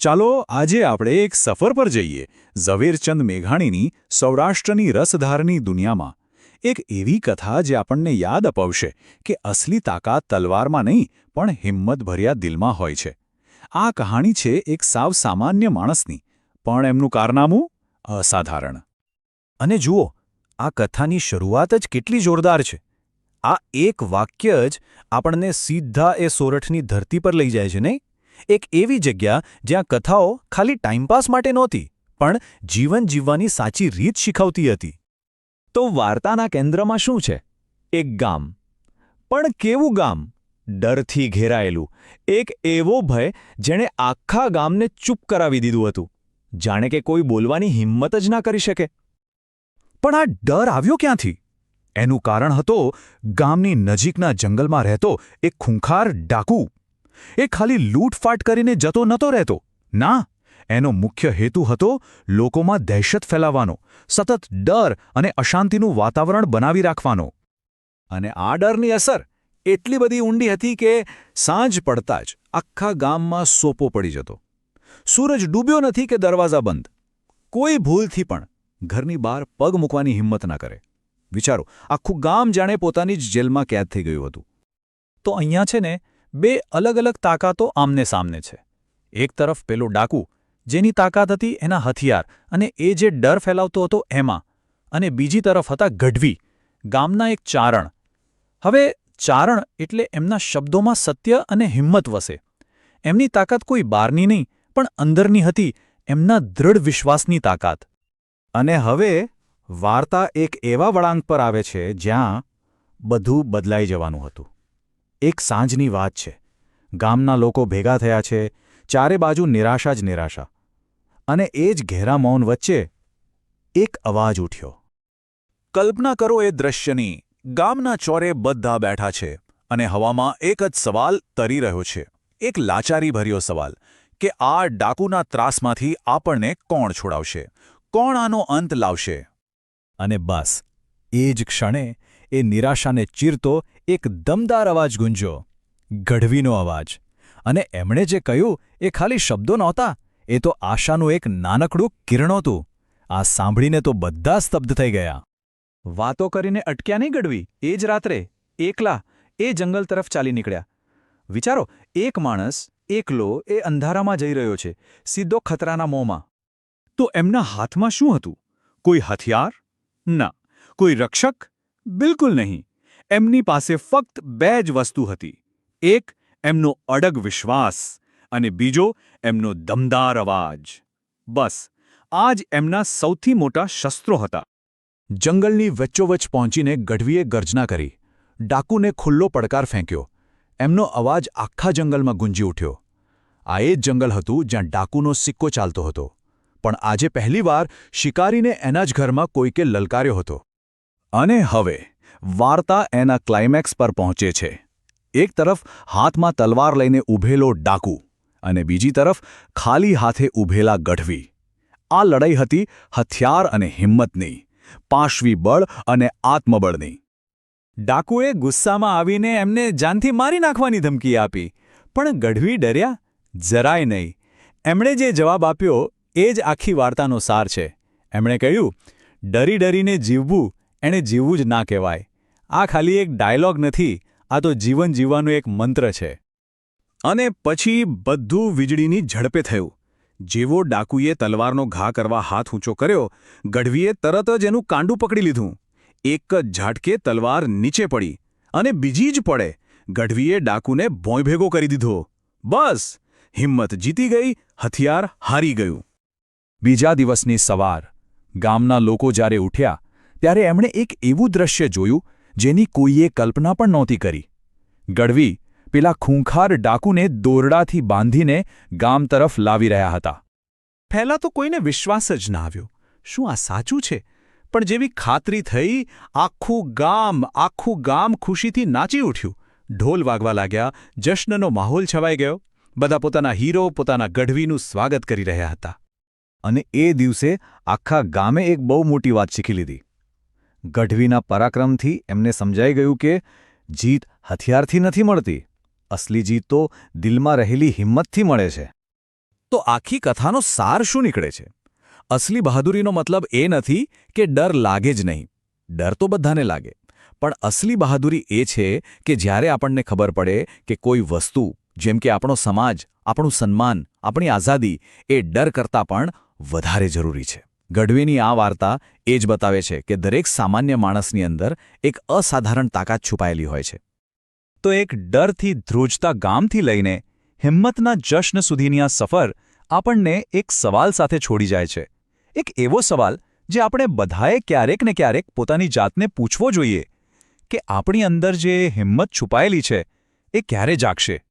ચાલો આજે આપણે એક સફર પર જઈએ ઝવેરચંદ મેઘાણીની સૌરાષ્ટ્રની રસધારની દુનિયામાં. એક એવી કથા જે આપણને યાદ અપાવશે કે અસલી તાકાત તલવારમાં નહીં પણ હિંમતભર્યા દિલમાં હોય છે. આ કહાણી છે એક સાવ સામાન્ય માણસની, પણ એમનું કારનામું અસાધારણ. અને જુઓ, આ કથાની શરૂઆત જ કેટલી જોરદાર છે. આ એક વાક્ય જ આપણને સીધા એ સોરઠની ધરતી પર લઈ જાય છે નહીં? એક એવી જગ્યા જ્યાં કથાઓ ખાલી ટાઈમપાસ માટે નહોતી, પણ જીવન જીવવાની સાચી રીત શીખવતી હતી. તો વાર્તાના કેન્દ્રમાં શું છે? એક ગામ. પણ કેવું ગામ? ડરથી ઘેરાયેલું. એક એવો ભય જેણે આખા ગામને ચૂપ કરાવી દીધું હતું, જાણે કે કોઈ બોલવાની હિંમત જ ના કરી શકે. પણ આ ડર આવ્યો ક્યાંથી? એનું કારણ હતો ગામની નજીકના જંગલમાં રહેતો એક ખૂંખાર ડાકુ. એ ખાલી લૂંટફાટ કરીને જતો નહોતો રહેતો. ના, એનો મુખ્ય હેતુ હતો લોકોમાં દહેશત ફેલાવવાનો, સતત ડર અને અશાંતિનું વાતાવરણ બનાવી રાખવાનો. અને આ ડરની અસર એટલી બધી ઊંડી હતી કે સાંજ પડતા જ આખા ગામમાં સોપો પડી જતો. સૂરજ ડૂબ્યો નથી કે દરવાજા બંધ. કોઈ ભૂલથી પણ ઘરની બહાર પગ મૂકવાની હિંમત ના કરે. વિચારો, આખું ગામ જાણે પોતાની જ જેલમાં કેદ થઈ ગયું હતું. તો અહીંયા છે ને, બે અલગ અલગ તાકાતો આમને સામને છે. એક તરફ પેલો ડાકુ, જેની તાકાત હતી એના હથિયાર અને એ જે ડર ફેલાવતો હતો એમાં. અને બીજી તરફ હતા ગઢવી, ગામના એક ચારણ. હવે ચારણ એટલે એમના શબ્દોમાં સત્ય અને હિંમત વસે. એમની તાકાત કોઈ બહારની નહીં પણ અંદરની હતી, એમના દૃઢ વિશ્વાસની તાકાત. અને હવે વાર્તા એક એવા વળાંક પર આવે છે જ્યાં બધું બદલાઈ જવાનું હતું. એક સાંજની વાત છે. ગામના લોકો ભેગા થયા છે, ચારે બાજુ નિરાશા જ નિરાશા. અને એ જ ઘેરા મૌન વચ્ચે એક અવાજ ઉઠ્યો. કલ્પના કરો એ દ્રશ્યની. ગામના ચોરે બધા બેઠા છે અને હવામાં એક જ સવાલ તરી રહ્યો છે. એક લાચારીભર્યો સવાલ કે આ ડાકુના ત્રાસમાંથી આપણને કોણ છોડાવશે? કોણ આનો અંત લાવશે? અને બસ એ જ ક્ષણે એ નિરાશાને ચીરતો એક દમદાર અવાજ ગુંજ્યો. ગઢવીનો અવાજ. અને એમણે જે કહ્યું એ ખાલી શબ્દો નહોતા, એ તો આશાનું એક નાનકડું કિરણ હતું. આ સાંભળીને તો બધા સ્તબ્ધ થઈ ગયા. વાતો કરીને અટક્યા નહીં ગઢવી. એ જ રાત્રે એકલા એ જંગલ તરફ ચાલી નીકળ્યા. વિચારો, એક માણસ એકલો એ અંધારામાં જઈ રહ્યો છે, સીધો ખતરાના મોંમાં. તો એમના હાથમાં શું હતું? કોઈ હથિયાર? ના. કોઈ રક્ષક? બિલકુલ નહીં. એમની પાસે ફક્ત બે જ વસ્તુ હતી. એક એમનો અડગ વિશ્વાસ અને બીજો એમનો દમદાર અવાજ. બસ આ જ એમના સૌથી મોટા શસ્ત્રો હતા. જંગલની વચ્ચોવચ્ચ પહોંચીને ગઢવીએ ગર્જના કરી. ડાકુને ખુલ્લો પડકાર ફેંક્યો. એમનો અવાજ આખા જંગલમાં ગુંજી ઉઠ્યો. આ એ જ જંગલ હતું જ્યાં ડાકુનો સિક્કો ચાલતો હતો. પણ આજે પહેલીવાર શિકારીને એના જ ઘરમાં કોઈકે લલકાર્યો હતો. અને હવે વાર્તા એના ક્લાઇમેક્સ પર પહોંચે છે. એક તરફ હાથમાં તલવાર લઈને ઊભેલો ડાકુ અને બીજી તરફ ખાલી હાથે ઊભેલા ગઢવી. આ લડાઈ હતી હથિયાર અને હિંમતની, પાશવી બળ અને આત્મબળની. ડાકુએ ગુસ્સામાં આવીને એમને જાનથી મારી નાખવાની ધમકી આપી, પણ ગઢવી ડર્યા જરાય નહીં. એમણે જે જવાબ આપ્યો એ જ આખી વાર્તાનો સાર છે. એમણે કહ્યું, ડરી ડરીને જીવવું એણે જીવવું જ ના કહેવાય. આ ખાલી એક ડાયલોગ નથી, આ તો જીવન જીવવાનો એક મંત્ર છે. અને પછી બધું વીજળીની ઝડપે થયું. જેવો ડાકુએ તલવારનો ઘા કરવા હાથ ઊંચો કર્યો, ગઢવીએ તરત જ એનું કાંડું પકડી લીધું. એક જ ઝાટકે તલવાર નીચે પડી અને બીજી જ પડે ગઢવીએ ડાકુને ભોંય ભેગો કરી દીધો. બસ હિંમત જીતી ગઈ, હથિયાર હારી ગયું. બીજા દિવસની સવાર ગામના લોકો જ્યારે ઉઠ્યા ત્યારે એમણે એક એવું દ્રશ્ય જોયું જેની કોઈએ કલ્પના પણ નહોતી કરી. ગઢવી પેલા ખૂંખાર ડાકુને દોરડાથી બાંધીને ગામ તરફ લાવી રહ્યા હતા. પહેલાં તો કોઈને વિશ્વાસ જ ના આવ્યો. શું આ સાચું છે? પણ જેવી ખાતરી થઈ, આખું ગામ ખુશીથી નાચી ઉઠ્યું. ઢોલ વાગવા લાગ્યા, જશ્નનો માહોલ છવાઈ ગયો. બધા પોતાના હીરો, પોતાના ગઢવીનું સ્વાગત કરી રહ્યા હતા. અને એ દિવસે આખા ગામે એક બહુ મોટી વાત શીખી લીધી. ગઢવીના પરાક્રમથી એમને સમજાઈ ગયું કે જીત હથિયારથી નથી મળતી. અસલી જીત તો દિલમાં રહેલી હિંમતથી મળે છે. તો આખી કથાનો સાર શું નીકળે છે? અસલી બહાદુરીનો મતલબ એ નથી કે ડર લાગે જ નહીં. ડર તો બધાને લાગે. પણ અસલી બહાદુરી એ છે કે જ્યારે આપણને ખબર પડે કે કોઈ વસ્તુ, જેમ કે આપણો સમાજ, આપણું સન્માન, આપણી આઝાદી, એ ડર કરતાં પણ વધારે જરૂરી છે. ગઢવીની આ વાર્તા એ જ બતાવે છે કે દરેક સામાન્ય માણસની અંદર એક અસાધારણ તાકાત છુપાયેલી હોય છે. તો એક ડરથી ધ્રુજતા ગામથી લઈને હિંમતના જશ્ન સુધીની આ સફર આપણને એક સવાલ સાથે છોડી જાય છે. એક એવો સવાલ જે આપણે બધાએ ક્યારેક ને ક્યારેક પોતાની જાતને પૂછવો જોઈએ કે આપણી અંદર જે હિંમત છુપાયેલી છે એ ક્યારે જાગશે?